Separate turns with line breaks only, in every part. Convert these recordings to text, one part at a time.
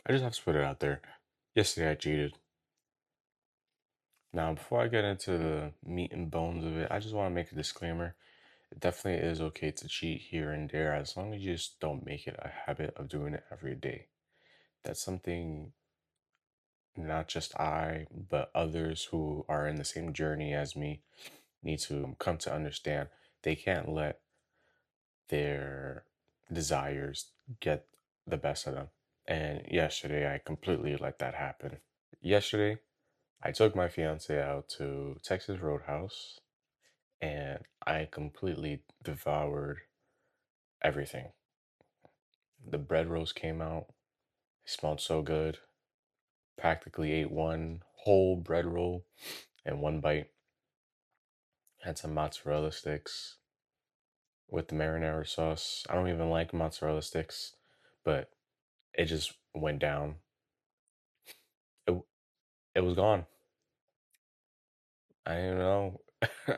I just have to put it out there. Yesterday I cheated. Now, before I get into the meat and bones of it, I just want to make a disclaimer. It definitely is okay to cheat here and there as long as you just don't make it a habit of doing it every day. That's something not just I, but others who are in the same journey as me need to come to understand. They can't let their desires get the best of them. And yesterday, I completely let that happen. Yesterday, I took my fiance out to Texas Roadhouse and I completely devoured everything. The bread roast came out, it smelled so good. Practically ate one whole bread roll in one bite. Had some mozzarella sticks with the marinara sauce. I don't even like mozzarella sticks, but it just went down. It, it was gone. I didn't even know.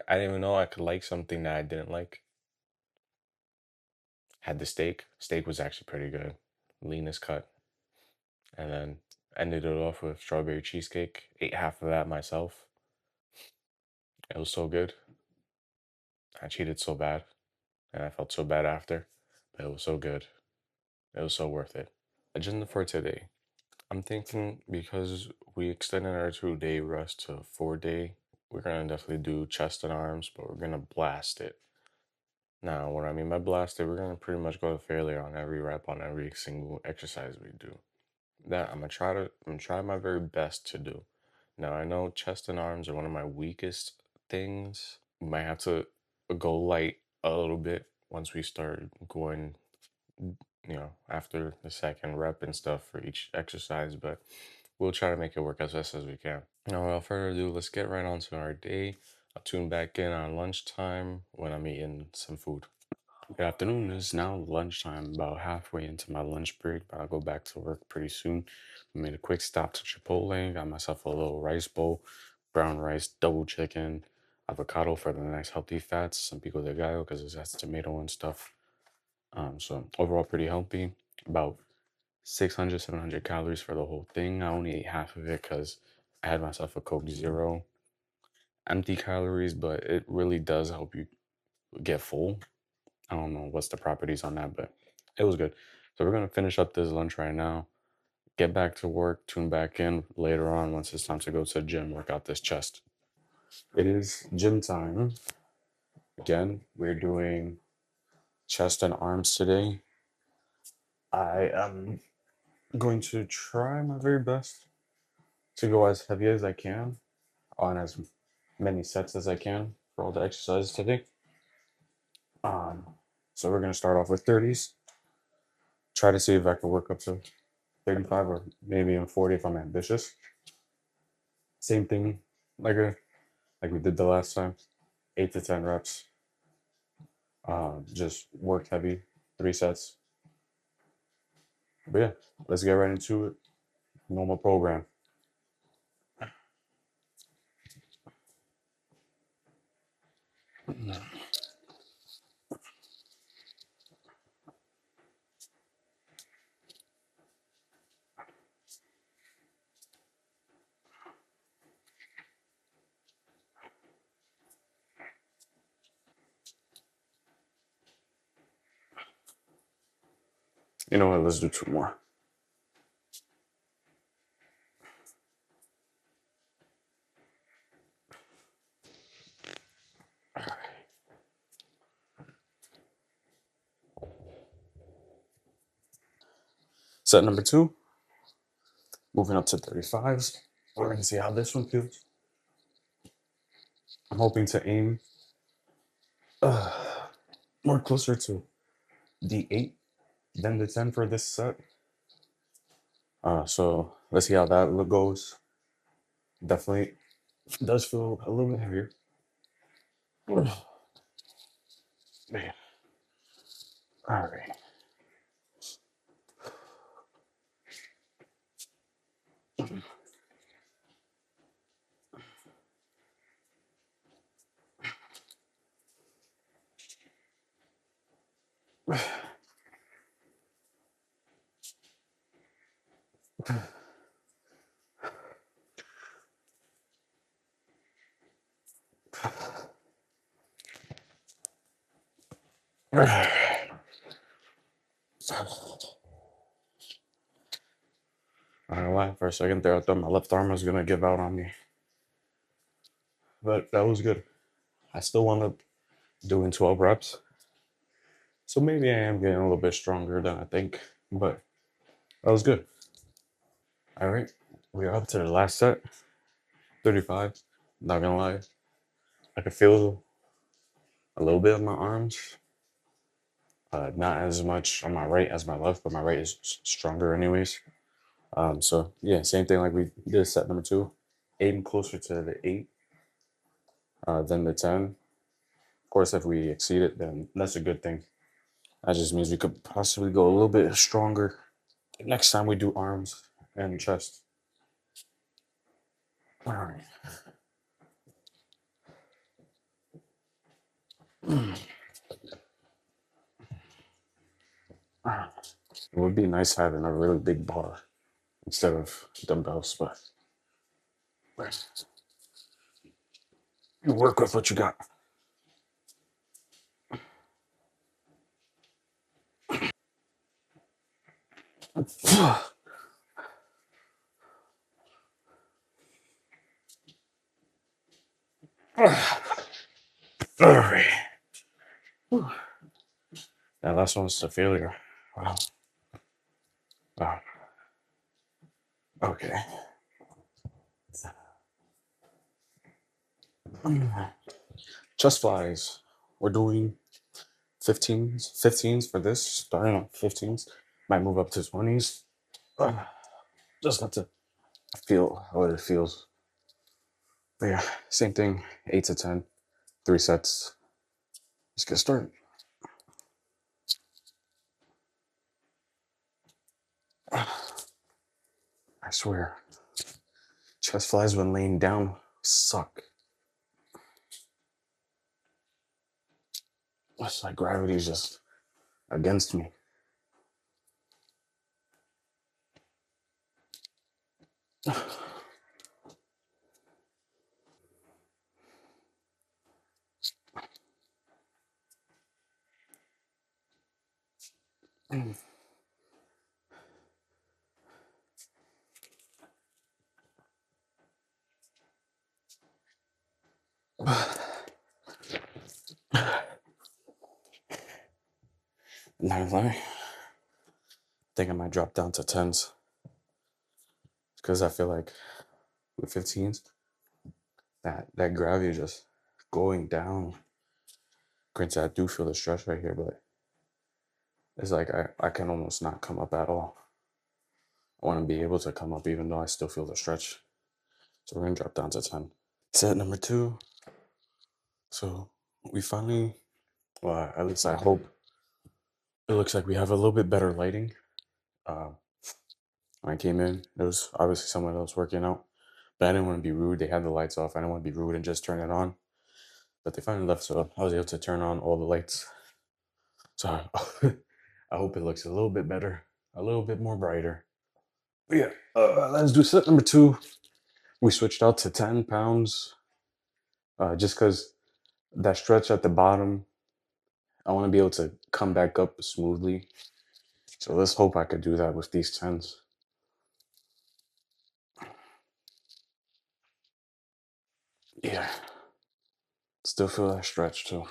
I didn't even know I could like something that I didn't like. Had the steak. Steak was actually pretty good. Leanest cut. And then ended it off with strawberry cheesecake. Ate half of that myself. It was so good. I cheated so bad. And I felt so bad after. But it was so good. It was so worth it. Agenda for today. I'm thinking because we extended our 2 day rest to 4 day, we're gonna definitely do chest and arms, but we're gonna blast it. Now, what I mean by blast it, we're gonna pretty much go to failure on every rep on every single exercise we do. That I'm gonna try my very best to do. Now I know chest and arms are one of my weakest things. We might have to go light a little bit once we start going, after the second rep and stuff for each exercise, but we'll try to make it work as best as we can. Now, without further ado, let's get right on to our day. I'll tune back in on lunchtime when I'm eating some food. Good afternoon. It's now lunchtime, about halfway into my lunch break, but I'll go back to work pretty soon. I made a quick stop to Chipotle, got myself a little rice bowl, brown rice, double chicken, avocado for the nice healthy fats, some pico de gallo because it has tomato and stuff. So overall pretty healthy. About 600, 700 calories for the whole thing. I only ate half of it because I had myself a Coke Zero. Empty calories, but it really does help you get full. I don't know what's the properties on that, but it was good. So we're gonna finish up this lunch right now, get back to work, tune back in later on once it's time to go to the gym, work out this chest. It is gym time. Again, we're doing chest and arms today. I am going to try my very best to go as heavy as I can on as many sets as I can for all the exercises today. Um, so we're gonna start off with 30s. Try to see if I can work up to 35 or maybe even 40 if I'm ambitious. Same thing like we did the last time. 8 to 10 reps. Just work heavy, 3 sets. But yeah, let's get right into it. Normal program. You know what? Let's do two more. Set number two. Moving up to 35s. We're gonna see how this one feels. I'm hoping to aim more closer to the 8 than the 10 for this set. So let's see how that look goes. Definitely does feel a little bit heavier. Man. All right.
I don't know why. For a second there, I thought my left arm was gonna give out on me, but that was good. I still wound up doing 12 reps, so maybe I am getting a little bit stronger than I think, but that was good. All right, we are up to the last set, 35. Not gonna lie, I can feel a little bit of my arms. Not as much on my right as my left, but my right is stronger anyways. So yeah, same thing like we did set number two, aim closer to the 8 than the 10. Of course, if we exceed it, then that's a good thing. That just means we could possibly go a little bit stronger next time we do arms and chest. All right. It would be nice having a really big bar instead of dumbbells, but you work with what you got. All right. That last one's a failure. Wow. Wow. Okay. Chest flies. We're doing 15s for this, starting on 15s. Might move up to 20s. Just have to feel how it feels. But yeah, same thing, 8 to 10, 3 sets. Let's get started. I swear, chest flies when laying down suck. It's like gravity is just against me. Not gonna lie, I think I might drop down to 10s because I feel like with 15s, that gravity is just going down. Granted, I do feel the stretch right here, but it's like I can almost not come up at all. I want to be able to come up even though I still feel the stretch. So we're gonna drop down to 10. Set number two. So we finally, well, at least I hope it looks like we have a little bit better lighting. Uh, when I came in, there was obviously someone else working out, but I didn't want to be rude. They had the lights off. I didn't want to be rude and just turn it on. But they finally left, so I was able to turn on all the lights. So I hope it looks a little bit better, a little bit more brighter. But yeah, let's do set number two. We switched out to 10 pounds just because that stretch at the bottom, I want to be able to come back up smoothly. So let's hope I could do that with these 10s. Yeah, still feel that stretch too.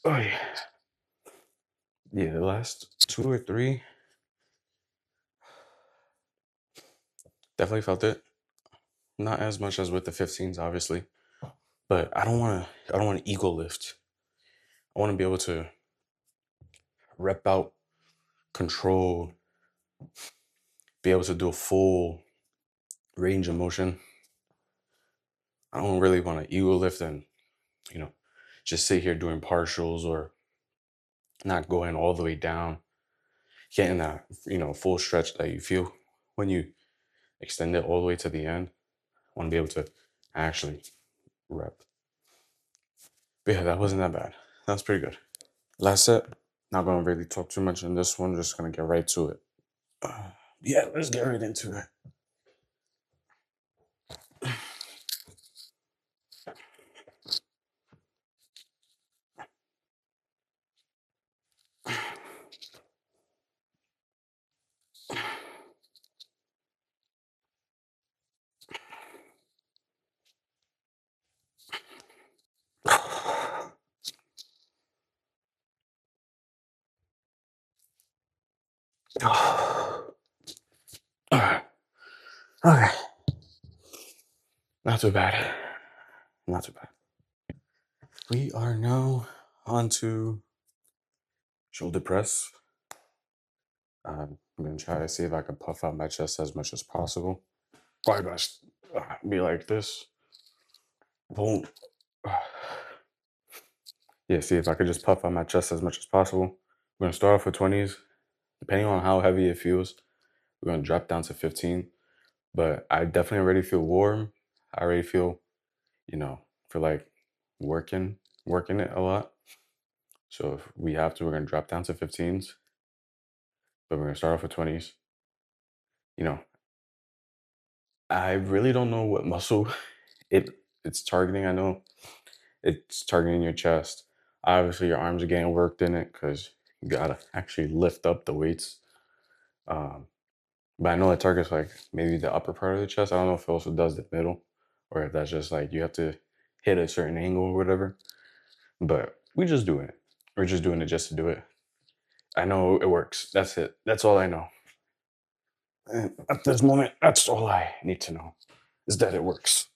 Oh yeah. Yeah, the last two or three definitely felt it. Not as much as with the 15s, obviously. But I don't want to ego lift. I want to be able to rep out, control, be able to do a full range of motion. I don't really want to ego lift and, you know, just sit here doing partials or not going all the way down, getting that, full stretch that you feel when you extend it all the way to the end. I want to be able to actually rep. But yeah, that wasn't that bad. That was pretty good. Last set. Not gonna really talk too much on this one. Just gonna get right to it. Uh, yeah, let's get right into it. Alright. Okay. Not too bad. Not too bad. We are now on to shoulder press. I'm gonna try to see if I can puff out my chest as much as possible. Probably gonna be like this. Boom. Yeah, see if I could just puff out my chest as much as possible. We're gonna start off with 20s. Depending on how heavy it feels, we're gonna drop down to 15. But I definitely already feel warm. I already feel, feel like working, working it a lot. So if we have to, we're gonna drop down to 15s, but we're gonna start off with 20s. You know, I really don't know what muscle it's targeting. I know it's targeting your chest. Obviously, your arms are getting worked in it because you gotta actually lift up the weights. Um, but I know it targets like maybe the upper part of the chest. I don't know if it also does the middle, or if that's just like you have to hit a certain angle or whatever. But we just doing it. We're just doing it just to do it. I know it works. That's it. That's all I know. And at this moment, that's all I need to know is that it works.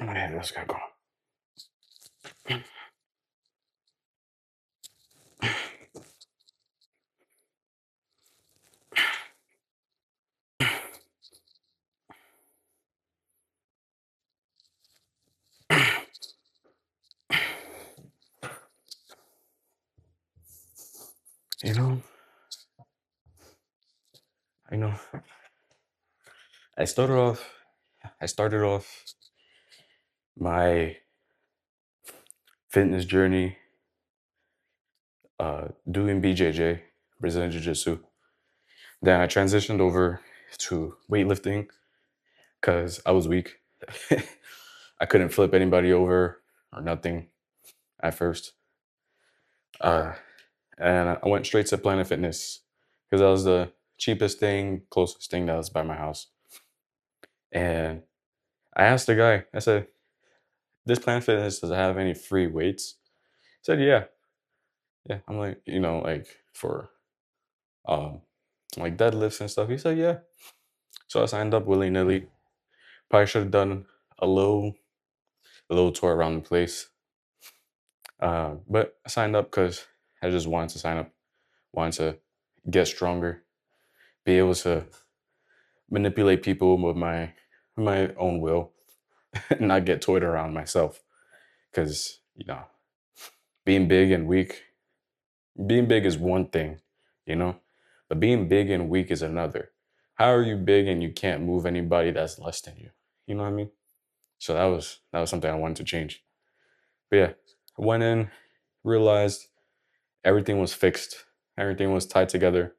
Okay, let's get going. You know, I know. I started off. I started off my fitness journey doing BJJ, Brazilian Jiu Jitsu. Then I transitioned over to weightlifting because I was weak. I couldn't flip anybody over or nothing at first. Uh, and I went straight to Planet Fitness because that was the cheapest thing, closest thing that was by my house. And I asked the guy, I said, "This Planet Fitness does it have any free weights?" He said, "Yeah, yeah." I'm like, like for um like deadlifts and stuff. He said, "Yeah." So I signed up willy nilly. Probably should have done a little a little tour around the place. But I signed up because I just wanted to sign up, wanted to get stronger, be able to manipulate people with my own will, and not get toyed around myself. Because being big and weak, being big is one thing, you know, but being big and weak is another. How are you big and you can't move anybody that's less than you? You know what I mean? So that was something I wanted to change. But yeah, I went in, realized everything was fixed, everything was tied together.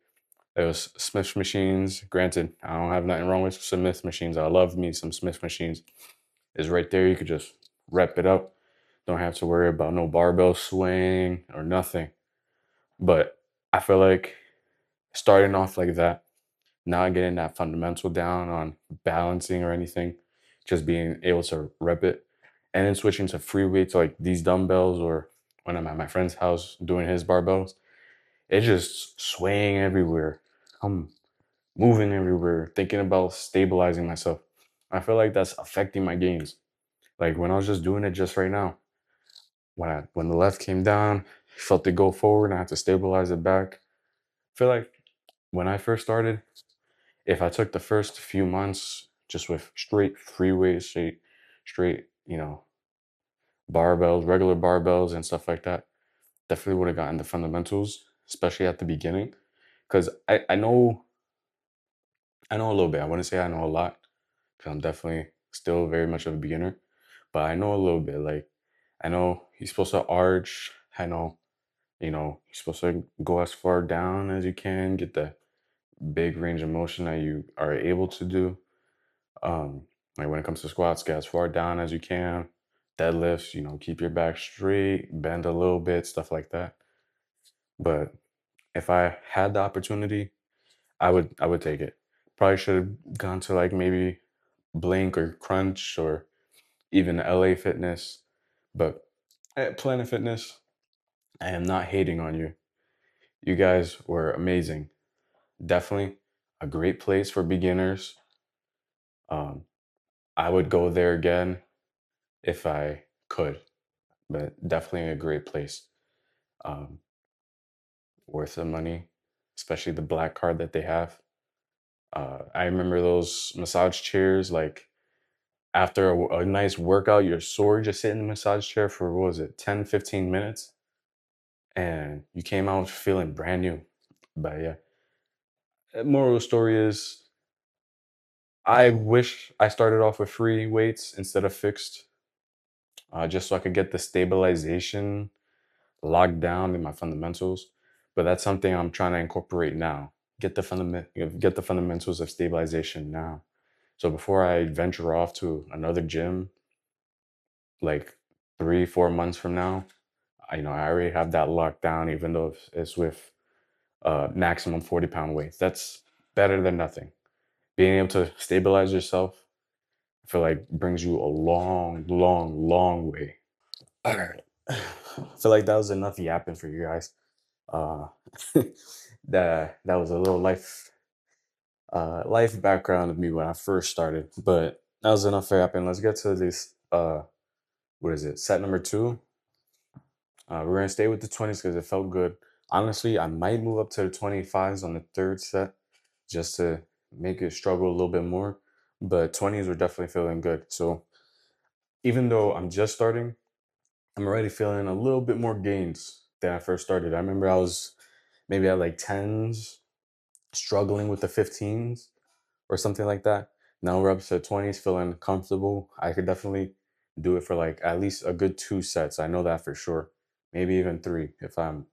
There was Smith machines. Granted, I don't have nothing wrong with Smith machines. I love me some Smith machines. It's right there. You could just rep it up. Don't have to worry about no barbell swing or nothing. But I feel like starting off like that, not getting that fundamental down on balancing or anything, just being able to rep it, and then switching to free weights like these dumbbells or when I'm at my friend's house doing his barbells, it's just swaying everywhere. I'm moving everywhere, thinking about stabilizing myself. I feel like that's affecting my gains. Like when I was just doing it just right now, when the left came down, felt it go forward, and I had to stabilize it back. I feel like when I first started, if I took the first few months just with straight free weights, straight, barbells, regular barbells and stuff like that. Definitely would have gotten the fundamentals, especially at the beginning. Because I know a little bit. I wouldn't say I know a lot, because I'm definitely still very much of a beginner, but I know a little bit. Like, I know you're supposed to arch. I know, you're supposed to go as far down as you can, get the big range of motion that you are able to do. Um, like when it comes to squats, get as far down as you can. Deadlifts, keep your back straight, bend a little bit, stuff like that. But if I had the opportunity, I would take it. Probably should have gone to like maybe Blink or Crunch or even LA Fitness. But at Planet Fitness, I am not hating on you. You guys were amazing. Definitely a great place for beginners. Um, I would go there again if I could, but definitely a great place. Um, Worth the money, especially the black card that they have. I remember those massage chairs, like after a nice workout, you're sore just sitting in the massage chair for, what was it, 10, 15 minutes? And you came out feeling brand new. But yeah, moral of the story is I wish I started off with free weights instead of fixed, just so I could get the stabilization locked down in my fundamentals. But that's something I'm trying to incorporate now. Get the fundamentals of stabilization now. So before I venture off to another gym, like 3, 4 months from now, I already have that locked down, even though it's with maximum 40-pound weights. That's better than nothing. Being able to stabilize yourself, I feel like brings you a long, long, long way. All right. I feel like that was enough yapping for you guys. Uh, that was a little life background of me when I first started, but that was enough for yapping. Let's get to this. What is it? Set number two. We're gonna stay with the 20s because it felt good. Honestly, I might move up to the 25s on the third set just to make it struggle a little bit more. But 20s were definitely feeling good. So even though I'm just starting, I'm already feeling a little bit more gains than I first started. I remember I was maybe at like 10s, struggling with the 15s or something like that. Now we're up to 20s, feeling comfortable. I could definitely do it for like at least a good 2 sets. I know that for sure. Maybe even 3 if I'm,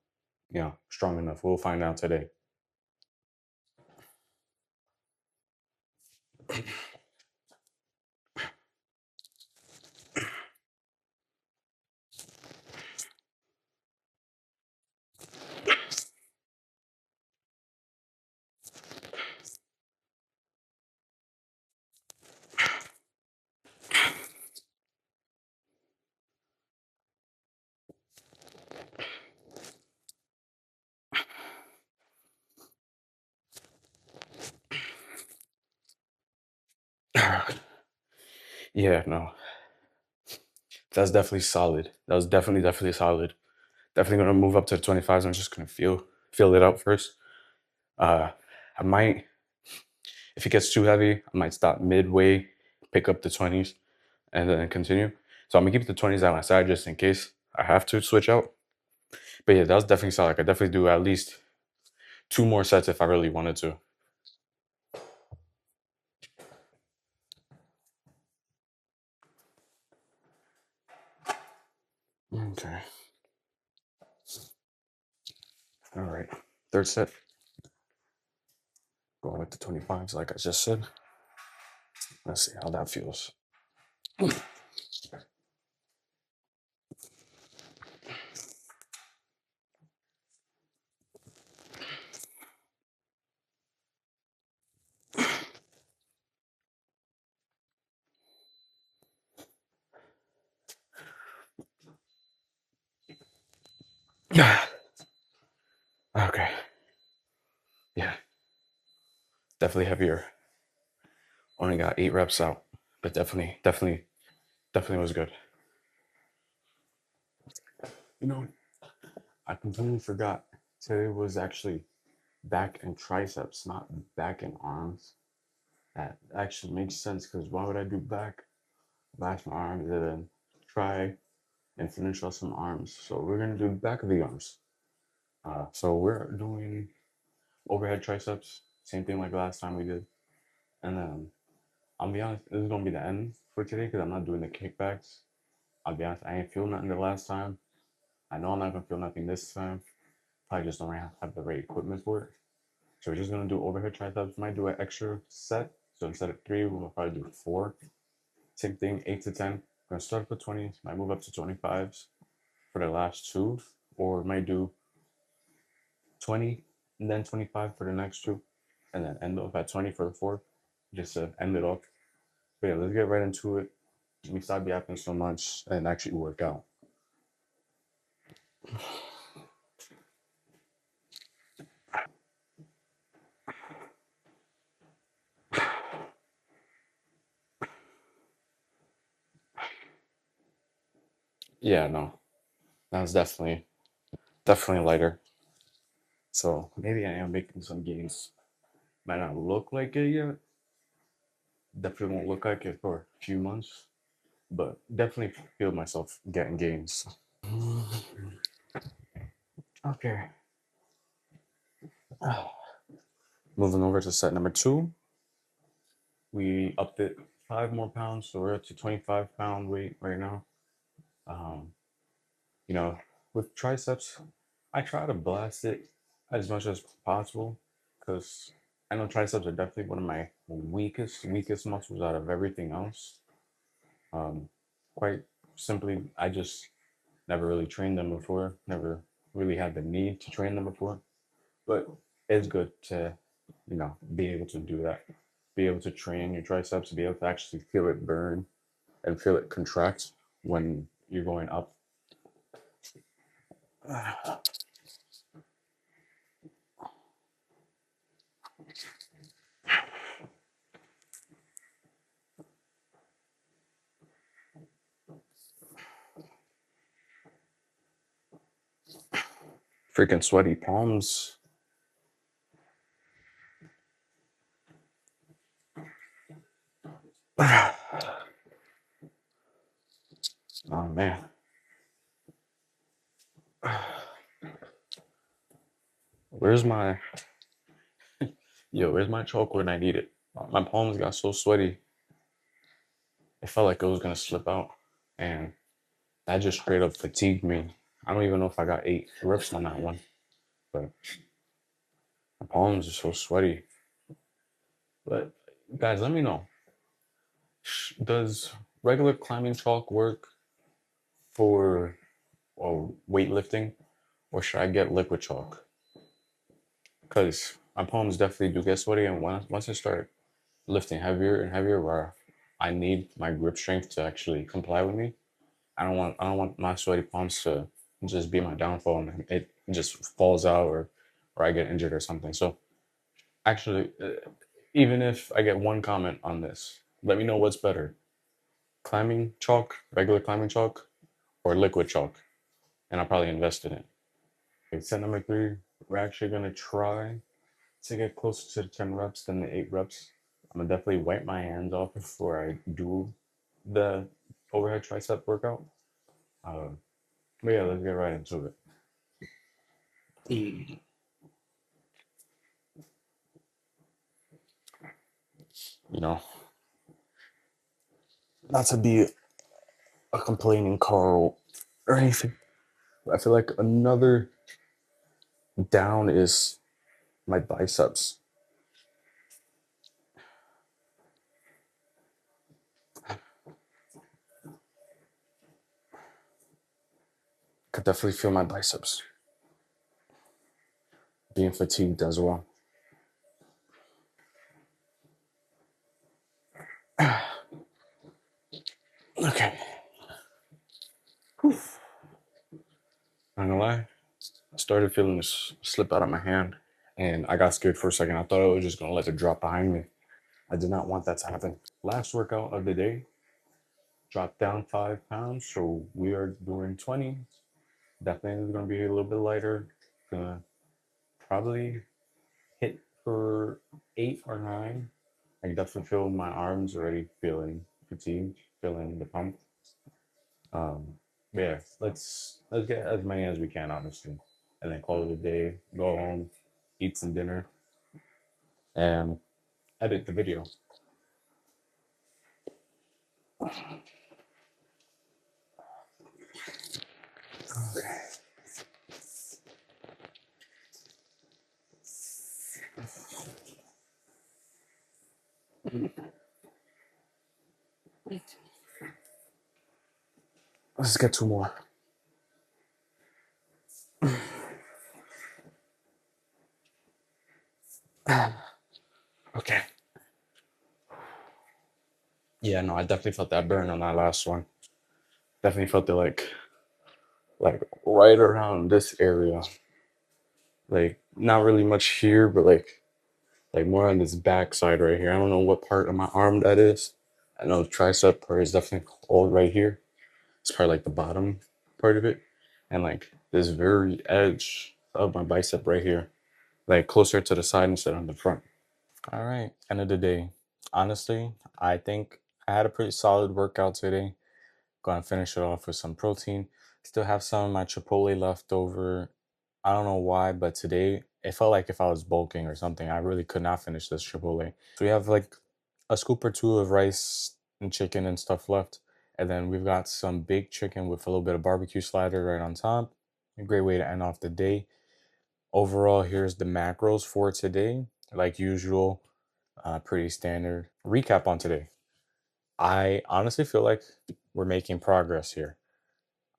strong enough. We'll find out today. Yeah, no, that's definitely solid. That was definitely solid. Definitely gonna move up to the 25s. I'm just gonna feel it out first. Uh, I might, if it gets too heavy, I might stop midway, pick up the 20s, and then continue. So I'm gonna keep the 20s on my side just in case I have to switch out. But yeah, that was definitely solid. I could definitely do at least 2 more sets if I really wanted to. Okay. All right. Third set. Going with the 25s, like I just said. Let's see how that feels. Okay. Yeah. Definitely heavier. Only got 8 reps out, but definitely was good. You know, I completely forgot. Today was actually back and triceps, not back and arms. That actually makes sense because why would I do back my arms and then try and finish off some arms? So we're gonna do back of the arms. So we're doing overhead triceps, same thing like last time we did. And then I'll be honest, this is gonna be the end for today because I'm not doing the kickbacks. I'll be honest, I ain't feel nothing the last time. I know I'm not gonna feel nothing this time. Probably just don't have the right equipment for it. So we're just gonna do overhead triceps. Might do an extra set. So instead of 3, we'll probably do 4. Same thing, 8 to 10. We're gonna start with 20s, might move up to 25s for the last 2, or might do 20 and then 25 for the next 2, and then end off at 20 for the 4th, just to end it off. But yeah, let's get right into it. Let me stop yapping so much and actually work out. Yeah, no, that was definitely lighter. So maybe I am making some gains. Might not look like it yet. Definitely won't look like it for a few months, but definitely feel myself getting gains. Okay. Moving over to set number 2. We upped it 5 more pounds, so we're up to 25-pound weight right now. Um, you know, with triceps, I try to blast it as much as possible because I know triceps are definitely one of my weakest muscles out of everything else. Um, quite simply, I just never really trained them before, never really had the need to train them before. But it's good to, be able to do that, be able to train your triceps, be able to actually feel it burn and feel it contract when you're going up. Freaking sweaty palms. Oh man. Where's my where's my chalk when I need it? My palms got so sweaty. It felt like it was gonna slip out. And that just straight up fatigued me. I don't even know if I got 8 reps on that one. But my palms are so sweaty. But guys, let me know. Does regular climbing chalk work for weightlifting, or should I get liquid chalk? Because my palms definitely do get sweaty, and once I start lifting heavier and heavier, where I need my grip strength to actually comply with me, I don't want my sweaty palms to just be my downfall and it just falls out, or I get injured or something. So actually, even if I get one comment on this, let me know what's better: climbing chalk, regular climbing chalk, or liquid chalk, and I'll probably invest in it. Okay, set number 3, we're actually gonna try to get closer to the 10 reps than the 8 reps. I'm gonna definitely wipe my hands off before I do the overhead tricep workout. Uh, but yeah, let's get right into it. You know, not to be a complaining Carl or anything. I feel like another down is my biceps. Could definitely feel my biceps being fatigued as well. Okay. Not gonna lie, I started feeling this slip out of my hand, and I got scared for a second. I thought I was just gonna let it drop behind me. I did not want that to happen. Last workout of the day, dropped down 5 pounds, so we are doing 20. Definitely is gonna be a little bit lighter. Gonna probably hit for 8 or 9. I can definitely feel my arms already feeling fatigued, feeling the pump. Um, but yeah, let's get as many as we can, honestly, and then call it a day. Go home, eat some dinner, and edit the video. Let's get two more. Okay. Yeah, no, I definitely felt that burn on that last one. Definitely felt it like right around this area. Like not really much here, but like more on this back side right here. I don't know what part of my arm that is. I know the tricep part is definitely cold right here. It's probably like the bottom part of it. And like this very edge of my bicep right here. Like closer to the side instead of the front. All right. End of the day. Honestly, I think I had a pretty solid workout today. Gonna finish it off with some protein. Still have some of my Chipotle left over. I don't know why, but today it felt like if I was bulking or something. I really could not finish this Chipotle. So we have like a scoop or two of rice and chicken and stuff left. And then we've got some baked chicken with a little bit of barbecue slider right on top. A great way to end off the day. Overall, here's the macros for today. Like usual, pretty standard. Recap on today. I honestly feel like we're making progress here.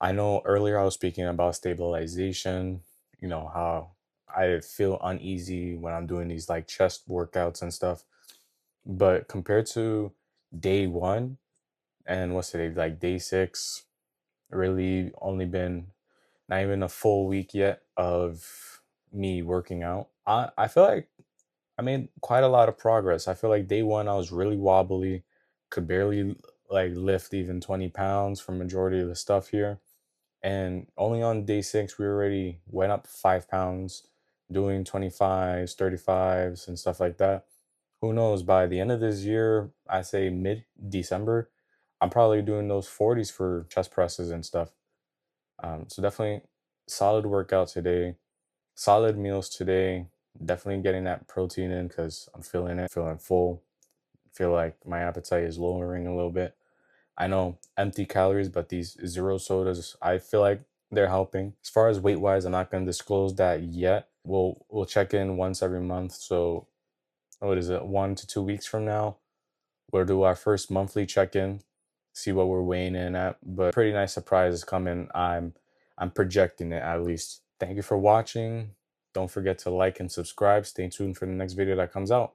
I know earlier I was speaking about stabilization, how I feel uneasy when I'm doing these like chest workouts and stuff. But compared to day one and what's today, like day six, really only been not even a full week yet of me working out. I feel like I made quite a lot of progress. I feel like day one I was really wobbly, could barely like lift even 20 pounds for majority of the stuff here. And only on day six, we already went up 5 pounds, doing 25s, 35s, and stuff like that. Who knows? By the end of this year, I say mid December, I'm probably doing those 40s for chest presses and stuff. So definitely solid workout today, solid meals today. Definitely getting that protein in because I'm feeling it, feeling full. Feel like my appetite is lowering a little bit. I know empty calories, but these zero sodas, I feel like they're helping. As far as weight wise, I'm not going to disclose that yet. We'll check in once every month. So what is it, 1 to 2 weeks from now? We'll do our first monthly check in, see what we're weighing in at. But pretty nice surprise is coming. I'm projecting it at least. Thank you for watching. Don't forget to like and subscribe. Stay tuned for the next video that comes out.